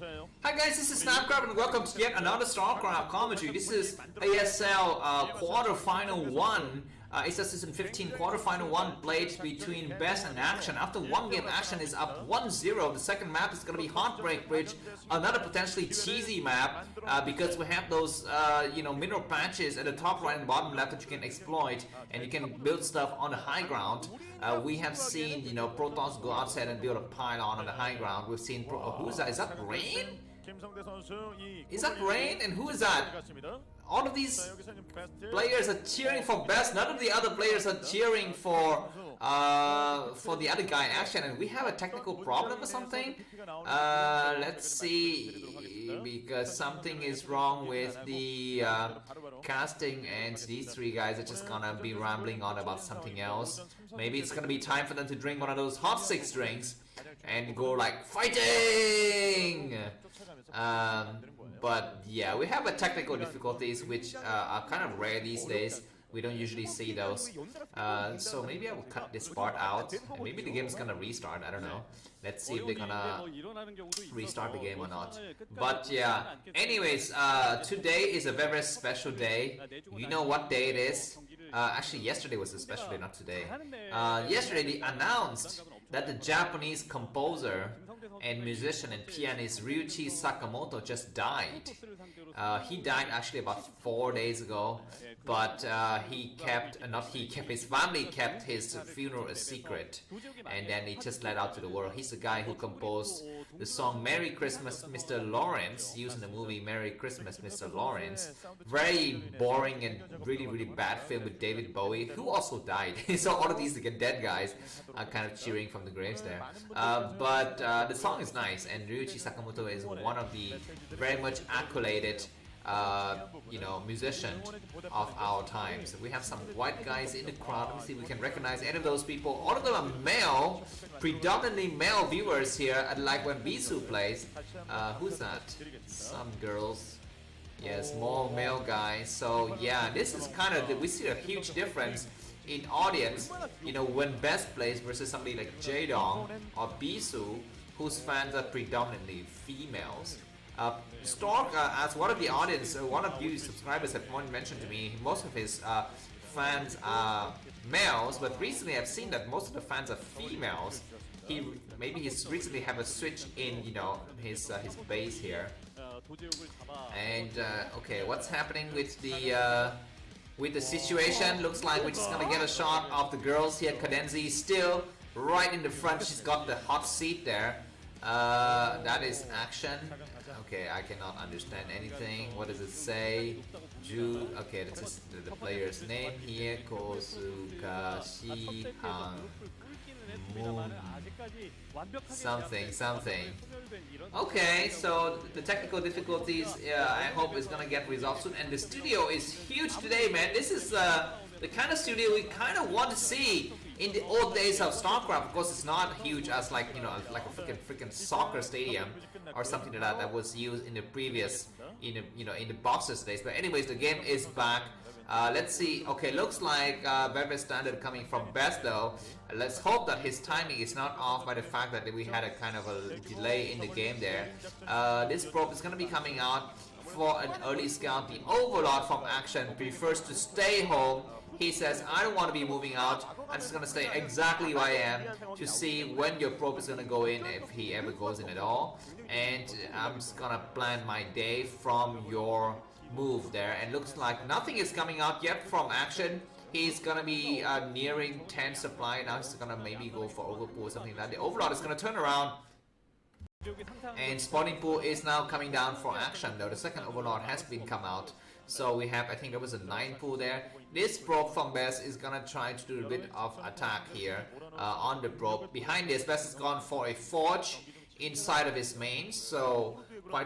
Hi guys, this is Starcraft and welcome to yet another Starcraft commentary. This is ASL quarterfinal 1. It's a season 15 quarterfinal 1 played between Best and Action. After one game, Action is up 1-0. The second map is going to be Heartbreak Ridge, another potentially cheesy map because we have those mineral patches at the top right and bottom left that you can exploit, and you can build stuff on the high ground. We have seen Protoss go outside and build a pylon on the high ground. We've seen who is that? Is that Rain? Is that Rain? And who is that? All of these players are cheering for Best. None of the other players are cheering for the other guy Action, and we have a technical problem or something. Let's see, because something is wrong with the casting, and these three guys are just gonna be rambling on about something else. Maybe it's gonna be time for them to drink one of those hot 6 drinks and go like fighting. But yeah, we have a technical difficulties which are kind of rare these days. We don't usually see those. So maybe I will cut this part out, and maybe the game's gonna restart. I don't know. Let's see if they're gonna restart the game or not. But yeah, anyways, today is a very, very special day. You know what day it is? Actually, yesterday was a special day, not today. Yesterday they announced that the Japanese composer and musician and pianist Ryuichi Sakamoto just died. He died actually about 4 days ago, but his family kept his funeral a secret, and then he just let out to the world. He's the guy who composed the song Merry Christmas Mr. Lawrence, used in the movie Merry Christmas Mr. Lawrence. Very boring and really, really bad film with David Bowie, who also died. So all of these dead guys are kind of cheering from the graves there. But the song is nice, and Ryuichi Sakamoto is one of the very much accoladed musician of our times. We have some white guys in the crowd. Let me see if we can recognize any of those people. All of them are male, predominantly male viewers here, like when Bisu plays. Who's that? Some girls. Yes, more male guys. So yeah, this is kind of, we see a huge difference in audience, when Best plays versus somebody like Jaedong or Bisu, whose fans are predominantly females. Stork, as one of the audience, one of you subscribers have mentioned to me, most of his fans are males, but recently I've seen that most of the fans are females. Maybe he's recently have a switch in, his base here. And okay, what's happening with the situation? Looks like we're just gonna get a shot of the girls here. Cadenzi still right in the front. She's got the hot seat there. That is Action. Okay, I cannot understand anything. What does it say? Okay, that's just the player's name here. Kosuka Shihang Moon. Something. Okay, so the technical difficulties, I hope is gonna get resolved soon. And the studio is huge today, man. This is the kind of studio we kind of want to see in the old days of Starcraft. Of course, it's not huge as like a freaking soccer stadium or something like that was used in the previous in the boxes days. But anyways, the game is back. Let's see. Okay, looks like very standard coming from Best though. Let's hope that his timing is not off by the fact that we had a kind of a delay in the game there. This probe is going to be coming out for an early scout. The Overlord from Action prefers to stay home. He says, I don't want to be moving out. I'm just going to stay exactly where I am to see when your probe is going to go in, if he ever goes in at all. And I'm just going to plan my day from your move there. And looks like nothing is coming out yet from Action. He's going to be nearing 10 supply. Now he's going to maybe go for overpool or something like that. The Overlord is going to turn around. And spawning pool is now coming down for Action, though the second Overlord has been come out. So we have, I think there was a 9 pool there. This probe from Best is gonna try to do a bit of attack here on the probe. Behind this, Best has gone for a forge inside of his main, so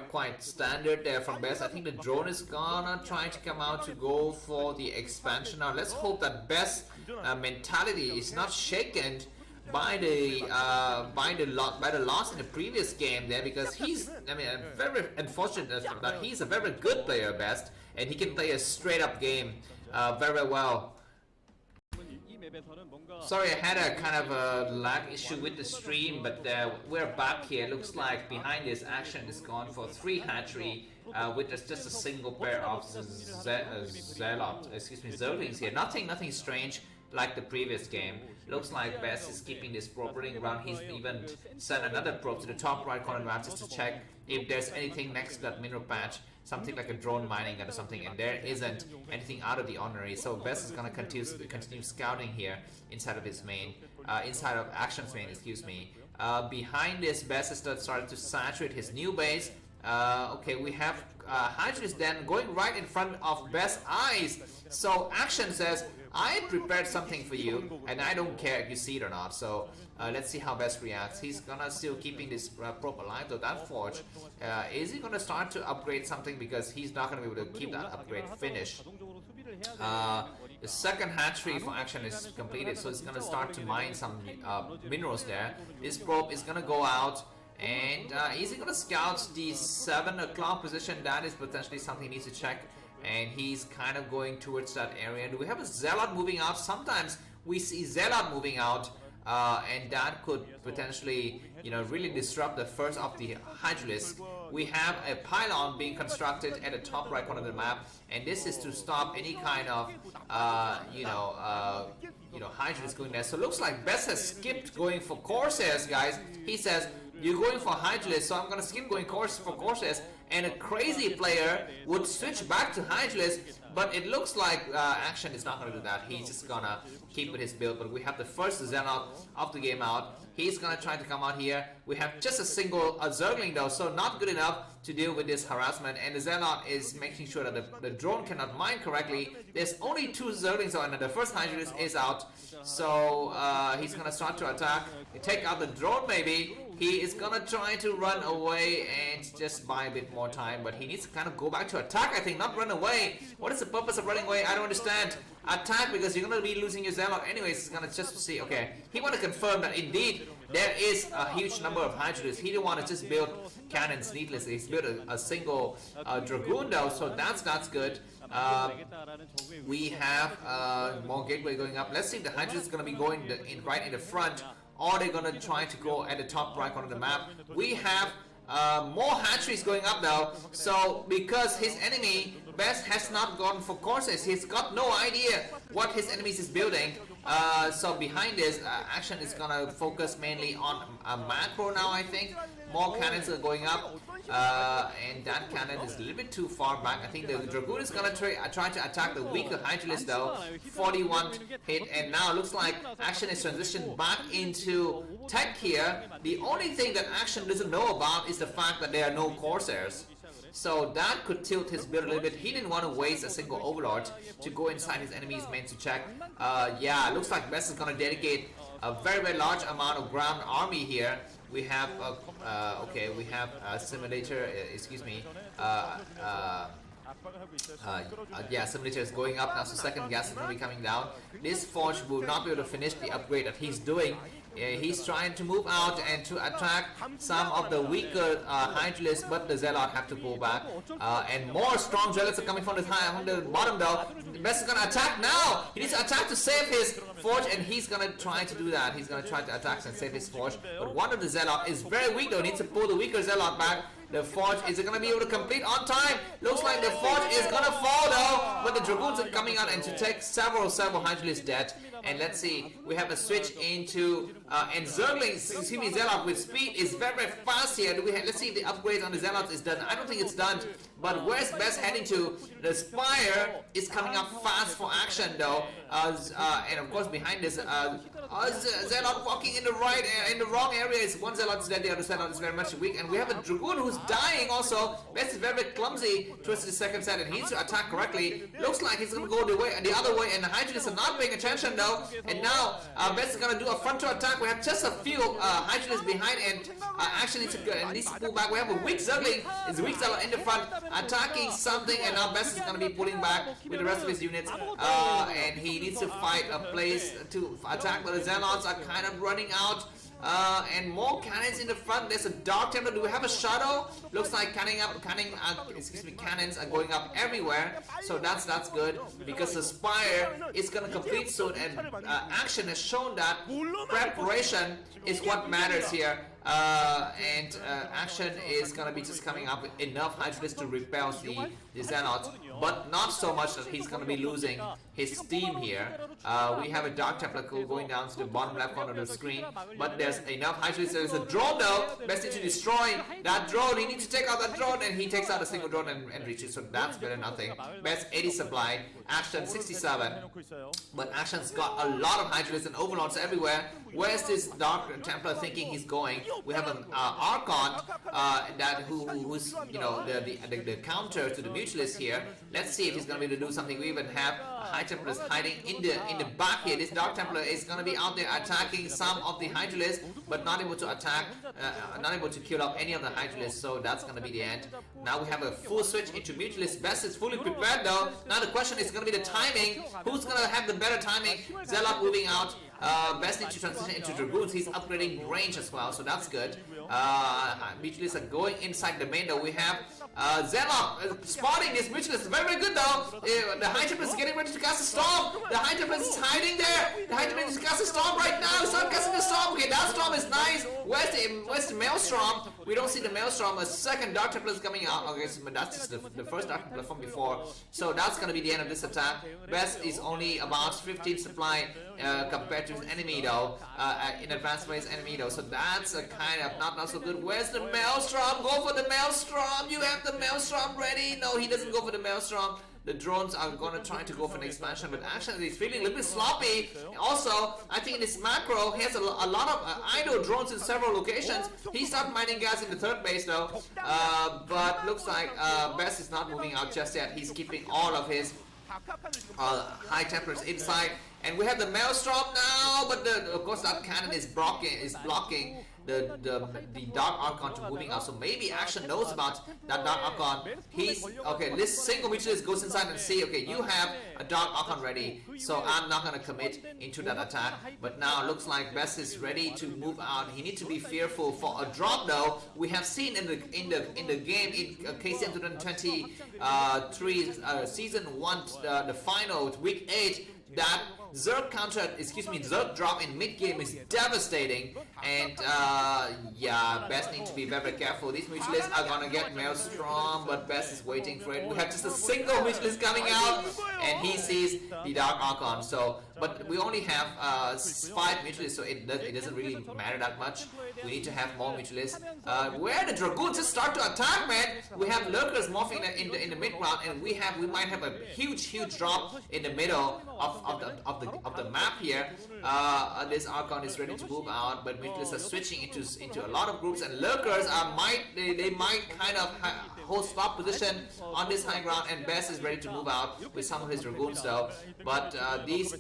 quite standard there from Best. I think the drone is gonna try to come out to go for the expansion. Now let's hope that Best mentality is not shaken by the loss in the previous game there, because he's, very unfortunate that he's a very good player, Best, and he can play a straight up game very well. Sorry, I had a kind of a lag issue with the stream, but we're back here. Looks like behind this action is gone for 3 hatchery with just a single pair of Zerglings here. Nothing strange like the previous game. Looks like Bess is keeping this probe running around. He's even sent another probe to the top right corner map just to check if there's anything next to that mineral patch, something like a drone mining or something, and there isn't anything out of the ordinary. So Bess is gonna continue scouting here inside of his main, inside of Action's main, excuse me. Behind this, Bess is starting to saturate his new base. Okay, we have Hydrus then going right in front of Bess' eyes. So Action says, I prepared something for you, and I don't care if you see it or not. So let's see how Bess reacts. He's gonna still keeping this probe alive though. That forge, is he gonna start to upgrade something, because he's not gonna be able to keep that upgrade finished. The second hatchery for Action is completed, so it's gonna start to mine some minerals there. This probe is gonna go out. And is he gonna scout the 7 o'clock position? That is potentially something he needs to check. And he's kind of going towards that area. Do we have a Zealot moving out? Sometimes we see Zealot moving out, and that could potentially, you know, really disrupt the first of the Hydralisk. We have a pylon being constructed at the top right corner of the map, and this is to stop any kind of, Hydralisk going there. So it looks like Bess has skipped going for Corsairs, guys. He says, you're going for Hydralisk, so I'm gonna skip going for Corsairs, and a crazy player would switch back to Hydralisk, but it looks like Action is not gonna do that. He's just gonna keep with his build. But we have the first Zealot of the game out. He's gonna try to come out here. We have just a single Zergling though, so not good enough to deal with this harassment. And the Zealot is making sure that the drone cannot mine correctly. There's only 2 Zerglings out, and the first Hydralisk is out. So he's gonna start to attack. Take out the drone maybe. He is gonna try to run away and just buy a bit more time, but he needs to kind of go back to attack, I think, not run away. What is the purpose of running away? I don't understand. Attack, because you're gonna be losing your Zealot anyways. He's gonna just see, okay, he want to confirm that indeed there is a huge number of Hydralisks. He didn't want to just build cannons needlessly. He's built a single Dragoon though, so that's good. We have more gateway going up. Let's see if the Hydralisk is gonna be going right in the front, or they're gonna try to go at the top right corner of the map. We have more hatcheries going up now. So because his enemy Bess has not gone for Corsairs, he's got no idea what his enemies is building. So behind this, Action is gonna focus mainly on a macro now, I think. More cannons are going up, and that cannon is a little bit too far back. I think the Dragoon is gonna try to attack the weaker Hydralisk though. 41 hit, and now it looks like Action is transitioned back into tech here. The only thing that Action doesn't know about is the fact that there are no Corsairs. So that could tilt his build a little bit. He didn't want to waste a single Overlord to go inside his enemy's main to check. Yeah, looks like Bess is gonna dedicate a very large amount of ground army here. We have okay, we have a simulator, excuse me, yeah, simulator is going up now, so second gas is going to be coming down. This forge will not be able to finish the upgrade that he's doing. He's trying to move out and to attack some of the weaker Hydralisks, but the Zealot have to pull back. And more strong Zealots are coming from the bottom though. Bess is going to attack now! He needs to attack to save his forge, and he's going to try to do that. He's going to try to attack and save his forge. But one of the Zealot is very weak though, needs to pull the weaker Zealot back. The forge, is it going to be able to complete on time? Looks like the forge is going to fall though, but the Dragoons are coming out and to take several Hydralisks dead. And let's see, we have a switch into, and Zerglings, excuse me, Zealot with speed is very fast here. Let's see if the upgrades on the Zealots is done. I don't think it's done, but where's Bess heading to? The Spire is coming up fast for Action though, and of course behind this, Zealot walking in the wrong area. Is one Zealot is dead, the other Zealot is very much weak, and we have a Dragoon who's dying also. Bess is very clumsy towards the second set, and he needs to attack correctly. Looks like he's gonna go the other way, and the Hydralisks are not paying attention though. And now Bess is gonna do a frontal attack. We have just a few Hydralisks behind, and Action needs to pull back. We have a weak Zergling, is weak Zealot in the front, attacking something, and now Bess is gonna be pulling back with the rest of his units, and he needs to fight a place to attack, but the Zealots are kind of running out. and more cannons in the front. There's a Dark Templar. Do we have a Shadow? Looks like cannons are going up everywhere. So that's good, because the Spire is gonna complete soon, and action has shown that preparation is what matters here. And action is gonna be just coming up with enough Hydralisk to repel the Zealot, but not so much that he's gonna be losing his steam here. We have a Dark Templar going down to the bottom left corner of the screen, but there's enough Hydralisk. There's a drone though. Best need to destroy that drone. He needs to take out that drone, and he takes out a single drone and reaches. So that's better than nothing. Best 80 supply, action 67, but action's got a lot of Hydralisks and Overlords everywhere. Where's this Dark Templar thinking he's going? We have an Archon who's the counter to the Mutualist here. Let's see if he's gonna be able to do something. We even have a High Templar hiding in the back here. This Dark Templar is gonna be out there attacking some of the Hydralisks, but not able to attack, not able to kill off any of the Hydralisks. So that's gonna be the end. Now we have a full switch into Mutualist. Best is fully prepared though. Now the question is gonna be the timing. Who's gonna have the better timing? Zealot moving out. Best need to transition into Dragoons. He's upgrading range as well, so that's good. Mutualists are going inside the main though. We have Zealot spotting this Mutualist. Very, very good though. The High Templar is getting ready to cast a storm. The High Templar is hiding there. The High Templar is casting a storm right now. He's not casting the storm. Okay, that storm is nice. Where's the Maelstrom? We don't see the Maelstrom. A second Dark Templar is coming out. Okay, so that's just the first Dark Templar from before. So that's gonna be the end of this attack. Best is only about 15 supply compared to his enemy though, in advanced phase enemy though. So that's a kind of not so good. Where's the Maelstrom? Go for the Maelstrom. You have the Maelstrom ready. No, he doesn't go for the Maelstrom. The drones are gonna try to go for an expansion, but actually he's feeling a little bit sloppy. Also, I think in this macro, he has a lot of idle drones in several locations. He started mining gas in the third base though, but looks like Best is not moving out just yet. He's keeping all of his High Templars inside, and we have the Maelstrom now, but of course that cannon is blocking the Dark Archon to moving out. So maybe Action knows about that Dark Archon. He's okay. This single Mutualist goes inside and see, okay, you have a Dark Archon ready, so I'm not gonna commit into that attack. But now it looks like Best is ready to move out. He needs to be fearful for a drop though. We have seen in the game in KCM 2023 season 1, the final week 8, that Zerg Zerg drop in mid game is devastating, and yeah, Best need to be very, very careful. These Mutualists are gonna get Maelstrom, but Best is waiting for it. We have just a single Mutualist coming out, and he sees the Dark Archon. So, but we only have 5 Mutualists, so it doesn't really matter that much. We need to have more Mutualists. Where the Dragoons just start to attack, man. We have Lurkers morphing in the mid ground, and we might have a huge drop in the middle of the map here. This Archon is ready to move out, but Mutualists are switching into a lot of groups, and Lurkers they might kind of hold spot position on this high ground, and Best is ready to move out with some of his Dragoons though. But these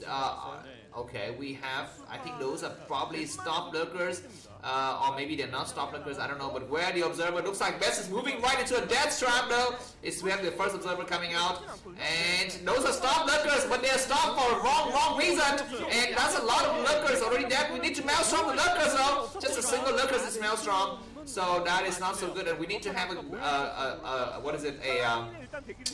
okay, we have, I think those are probably stop Lurkers. Or maybe they're not stop Lurkers, I don't know. But where the Observer, looks like Best is moving right into a death trap though. We have the first Observer coming out, and those are stop Lurkers, but they're stopped for a wrong reason, and that's a lot of Lurkers already dead. We need to Maelstrom the Lurkers though. Just a single Lurkers is Maelstrom, so that is not so good, and we need to have a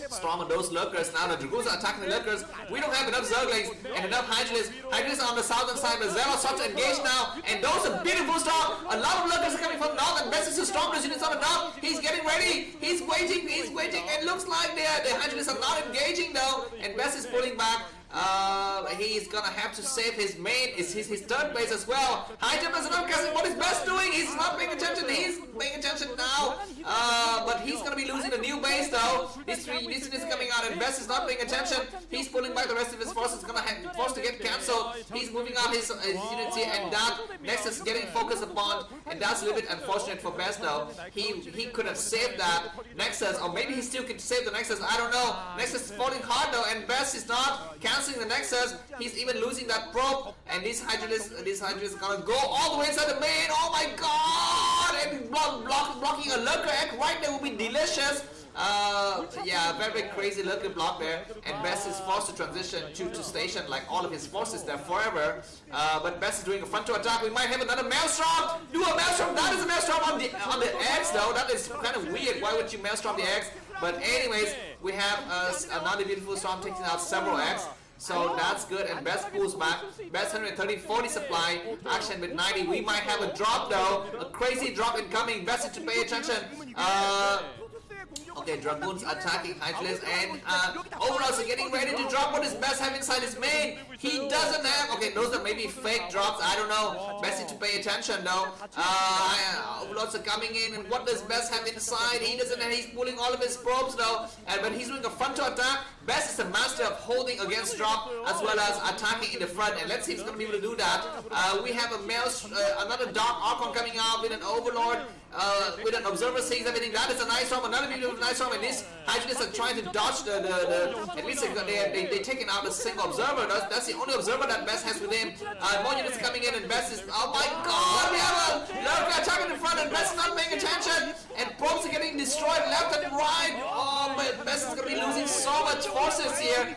storm on those Lurkers. Now the Dragoons are attacking the Lurkers. We don't have enough Zerglings and enough Hydralists. Hydralists are on the southern side, but Zelle starts to engage now, and those are beautiful storm. A lot of Lurkers are coming from north, and Best is to storm those units on the north. He's getting ready. He's waiting. It looks like the Hydralists are not engaging though, and Best is pulling back. He's gonna have to save his main, his third base as well. High Templars are not casting. What is Best doing? He's not paying attention. He's paying attention now, but he's gonna be losing the new base though. This is coming out, and Best is not paying attention. He's pulling back the rest of his forces. Gonna have forced to get cancelled. He's moving out his units here, and that Nexus is getting focused upon, and that's a little bit unfortunate for Best though. He could have saved that Nexus, or maybe he still could save the Nexus. I don't know. Nexus is falling hard though, and Best is not cancelling the Nexus. He's even losing that probe, and these Hydralists are gonna go all the way inside the main. Oh my god! And blocking a Lurker egg right there will be delicious. Yeah, very crazy Lurker block there, and Best is forced to transition to station like all of his forces there forever. But Best is doing a frontal attack. We might have another Maelstrom. Do a Maelstrom. That is a Maelstrom on the eggs though. That is kind of weird. Why would you Maelstrom the eggs? But anyways, we have another beautiful storm taking out several eggs. So that's good, and Best pulls back. Best 130, 40 supply. Action with 90. We might have a drop though. A crazy drop incoming. Best is to pay attention. Okay, Dragoons attacking Hydralis, and Overalls are getting ready to drop. What does Best have inside his main? He doesn't have. Okay, those are maybe fake drops. I don't know. Best needs to pay attention though. Overlords are coming in, and what does Best have inside? He doesn't have. He's pulling all of his probes though, but he's doing a frontal attack. Best is a master of holding against drop as well as attacking in the front, and let's see if he's going to be able to do that. We have another Dark Archon coming out with an Overlord. With an Observer sees everything. That is a nice storm, another beautiful nice storm, and these Hydralists are trying to dodge at least they're taking out a single Observer. That's the only Observer that Best has with him. More units coming in, and Best is, oh my god, we have a Lurker attacking in front, and Best is not paying attention, and probes are getting destroyed left and right. Oh, but Best is going to be losing so much forces here.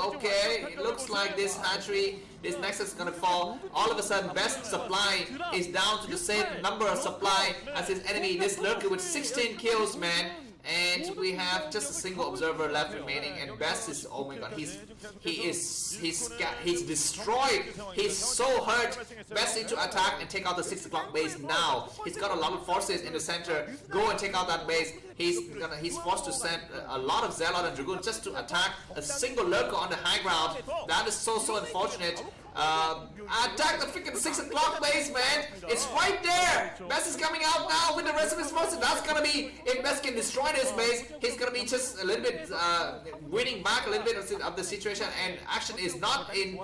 Okay, it looks like this hatchery, this Nexus is gonna fall. All of a sudden, Best supply is down to the same number of supply as his enemy. This Lurker with 16 kills, man. And we have just a single Observer left remaining, and Best is, oh my god, he's destroyed. He's so hurt. Best needs to attack and take out the 6 o'clock base now. He's got a lot of forces in the center. Go and take out that base. He's forced to send a lot of Zelle and Dragoon just to attack a single Lurker on the high ground. That is so unfortunate. Attack the freaking 6 o'clock base, man. It's right there. Best is coming out now with the rest of his forces. That's gonna be, if Best can destroy this base, he's gonna be just a little bit winning back a little bit of the situation, and action is not in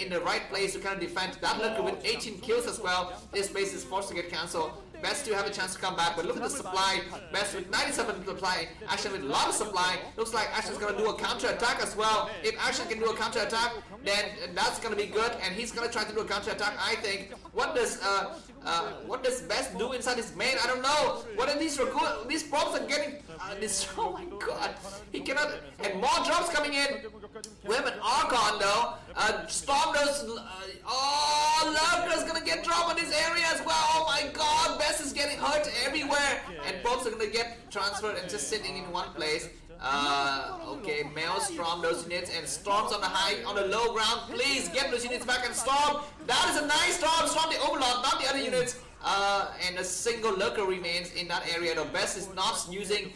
the right place to kind of defend. That Lurker with 18 kills as well. This base is forced to get cancelled. Best to have a chance to come back, but look at the supply. Best with 97 supply, Action with a lot of supply. Looks like Action's gonna do a counter attack as well. If Action can do a counter attack, then that's gonna be good, and he's gonna try to do a counter attack, I think. What does Best do inside his main? I don't know. What are these probes are getting this? Oh my god, he cannot. And more drops coming in. We have an Archon though. Storm does. Lurker's gonna get dropped in this area as well. Oh my god, Best is getting hurt everywhere, and probes are gonna get transferred and just sitting in one place. Okay, Maelstrom those units, and Storms on the low ground. Please get those units back and Storm. That is a nice Storm. Storm the Overlord, not the other units. And a single Lurker remains in that area. The Best is not using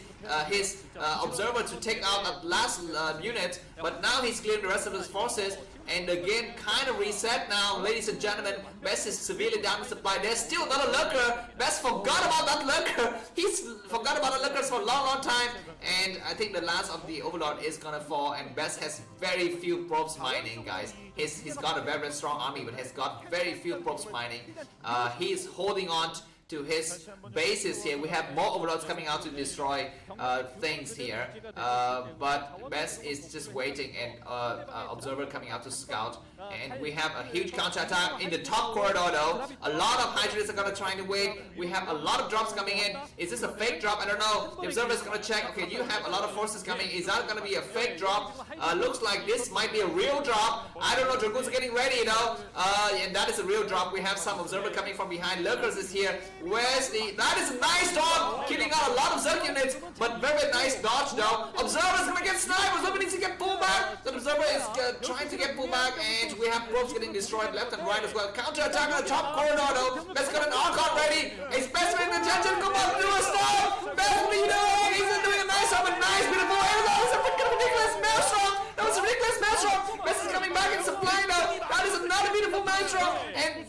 his Observer to take out that last unit, but now he's clearing the rest of his forces. And again, kind of reset now, ladies and gentlemen. Best is severely down in supply. There's still another Lurker. Best forgot about that Lurker. He's forgot about the Lurkers for a long time. And I think the last of the Overlord is gonna fall. And Best has very few probes mining, guys. He's got a very strong army, but has got very few probes mining. He's holding on to his bases here. We have more Overlords coming out to destroy things here, but Best is just waiting, and Observer coming out to scout, and we have a huge counter attack in the top corridor though. A lot of Hydralists are gonna try to wait. We have a lot of drops coming in. Is this a fake drop? I don't know. The Observer is gonna check. Okay, you have a lot of forces coming. Is that gonna be a fake drop? Looks like this might be a real drop. I don't know. Dragoons are getting ready though, and that is a real drop. We have some Observer coming from behind. Lurkers is here. Where's that is a nice dodge, killing out a lot of Zerg units, but very nice dodge though. Observer's gonna get sniped. Observer needs to get pulled back. The Observer is trying to get pulled back, and we have probes getting destroyed left and right as well. Counter attack on the top corridor though. Best got an Archon ready. It's Best with the attention. Come on, do a stop. Best, what are you doing? He's doing a nice job, a nice beautiful. That was a freaking ridiculous Maelstrom. That was a ridiculous Maelstrom. Best is coming back and supplying though. That is another beautiful Maelstrom, and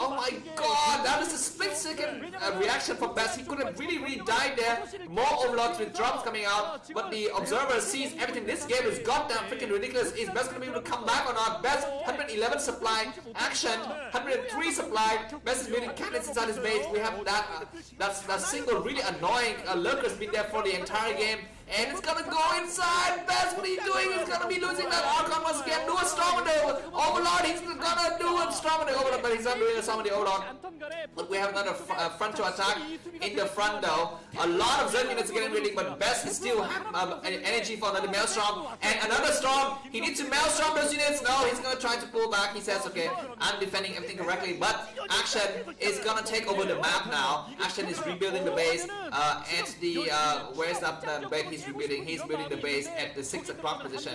oh my god, that is a split-second reaction from Best. He could have really died there. More Overlords with drops coming out, but the Observer sees everything. This game is goddamn freaking ridiculous. Is Best gonna be able to come back or not? Best 111 supply, Action 103 supply. Best is building cannons inside his base. We have that single really annoying Lurker's been there for the entire game. And it's gonna go inside. Best, what are you doing? He's gonna be losing that Archon once again. Do a storm on the Overlord. He's gonna do a storm on the Overlord, but he's not doing a storm on the Overlord. But we have another front to attack in the front though. A lot of Zerg units are getting ready, but Best is still have energy for another Maelstrom. And another Storm. He needs to Maelstrom those units. No, he's gonna try to pull back. He says, okay, I'm defending everything correctly. But Action is gonna take over the map now. Action is rebuilding the base at the, where's that base he's rebuilding? He's building the base at the 6 o'clock position.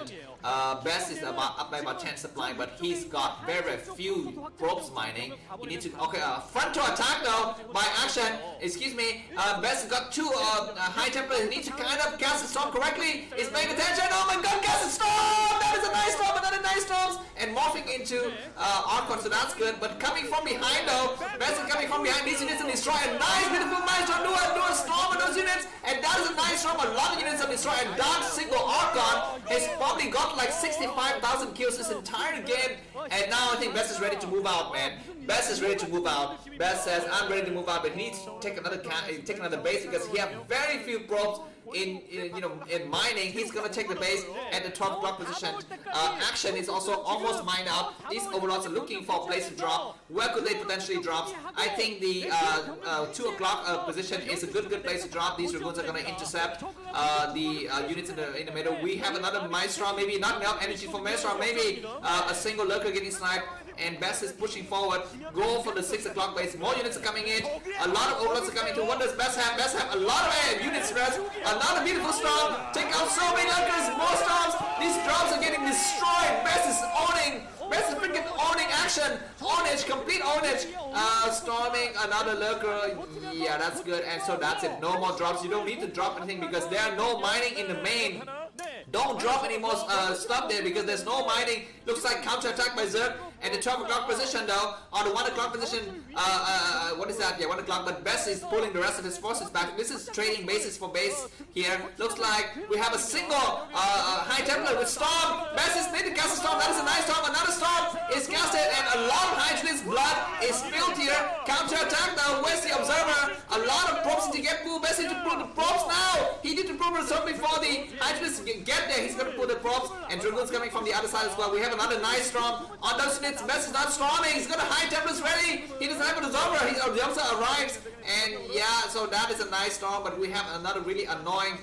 Best is up by about 10 supply, but he's got very few probes mining. He needs to, okay, front to attack though by Action. Excuse me, Best got 2 high templars. He needs to kind of cast the storm correctly. He's paying attention. Oh my god, cast the storm! That is a nice storm, another nice storm. And morphing into Archon, so that's good. But coming from behind though, Best is coming from behind. These units are destroyed. A nice, beautiful milestone. Do a storm on those units. And that is a nice storm. A lot of units are destroyed. And that single Archon has probably got like 65,000 kills this entire game. And now I think Best is ready to move out, man. Best is ready to move out. Best says, I'm ready to move out, but he needs to take another base because he has very few probes in mining. He's gonna take the base at the 12 o'clock position. Action is also almost mined out. These overlords are looking for a place to drop. Where could they potentially drop? I think the 2 o'clock position is a good place to drop. These Dragoons are gonna intercept the units in the middle. We have another Maelstrom, maybe not enough energy for Maelstrom, maybe a single Lurker getting sniped. And Best is pushing forward. Go for the 6 o'clock base. More units are coming in. A lot of overlords are coming in. What does Best have? Best have a lot of units rest. Another beautiful storm. Take out so many Lurkers. More storms. These drops are getting destroyed. Best is owning. Best is freaking owning Action. Ownage. Complete ownage. Storming another Lurker. Yeah, that's good. And so that's it. No more drops. You don't need to drop anything because there are no mining in the main. Don't drop any more stuff there because there's no mining. Looks like counter-attack by Zerg. And the 12 o'clock position though, or the 1 o'clock position, what is that? Yeah, 1 o'clock, but Best is pulling the rest of his forces back. This is trading bases for base here. Looks like we have a single High Templar with Storm. Best is need to cast a Storm. That is a nice Storm. Another Storm is casted and a lot of Hydrolist's blood is spilled here. Counter-attack now. Where's the Observer? A lot of probes to get pulled. Best need to pull the probes now. He need to pull the Storm before the Hydrolists get there. He's going to pull the probes and Dragoons coming from the other side as well. We have another nice Storm on those units. Best is not storming. He's got a High Templars ready. He doesn't have an Observer. The Observer arrives. And yeah, so that is a nice Storm. But we have another really annoying,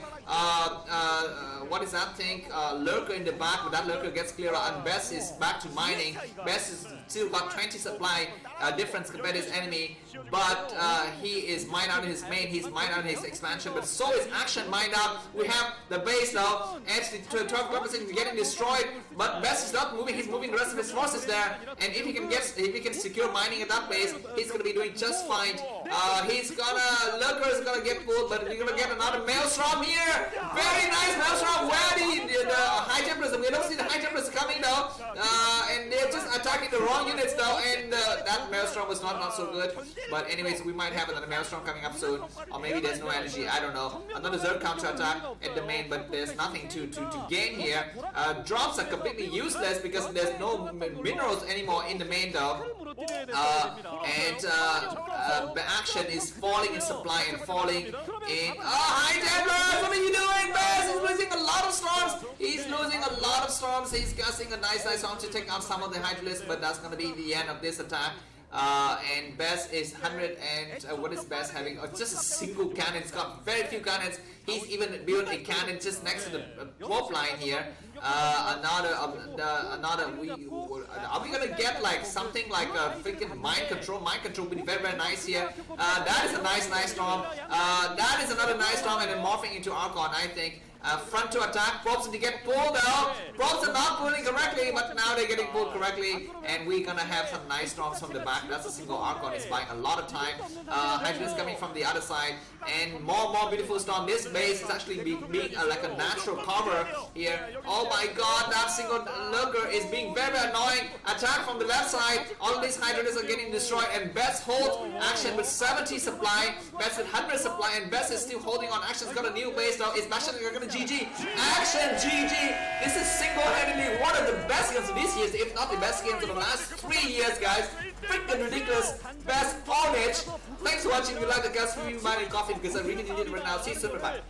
what is that thing? Lurker in the back. But that Lurker gets clearer. And Best is back to mining. Best is still got 20 supply difference compared to his enemy. But he is mined out in his main. He's mined out in his expansion. But so is Action mined out. We have the base now. Actually, 12 weapons getting destroyed. But Best is not moving. He's moving the rest of his forces there. And if he can secure mining at that base, he's gonna be doing just fine. Lurker is gonna get pulled, but we're gonna get another Maelstrom here. Very nice Maelstrom. Where the High Templars? We don't see the High Templars coming though, and they're just attacking the wrong units though. And that Maelstrom was not so good. But anyways, we might have another Maelstrom coming up soon, or maybe there's no energy. I don't know. Another Zerg counter attack at the main, but there's nothing to gain here. Drops are completely useless because there's no minerals anymore in the main though. Action is falling in supply and falling in. High Templars! What are you doing, Best? He's losing a lot of storms. He's losing a lot of storms. He's casting a nice storm to take out some of the Hydrolists, but that's gonna be the end of this attack. And Best is 100 and what is Best having? Just a single cannon. It's got very few cannons. He's even built a cannon just next to the probe line here. Are we gonna get like something like a freaking mind control? Mind control would be very nice here. That is a nice storm. That is another nice storm, and then morphing into Archon, I think. Front to attack, probes to get pulled out. Probes are not pulling correctly, but now they're getting pulled correctly, and we're gonna have some nice storms from the back. That's a single Archon. Is buying a lot of time. Hydra is coming from the other side, and more beautiful storm. This base is actually being like a natural cover here. Oh my god, that single Lurker is being very annoying. Attack from the left side. All of these Hydras are getting destroyed, and Best holds Action with 70 supply. Best with 100 supply, and Best is still holding on. Action's got a new base now. Is Bastion gonna GG? Action GG! This is single-handedly one of the best games of this year, if not the best games of the last 3 years, guys. Freaking ridiculous. Best ownage. Thanks for watching. If you like the guys, review mine and coffee because I really need it right now. See you soon. Bye.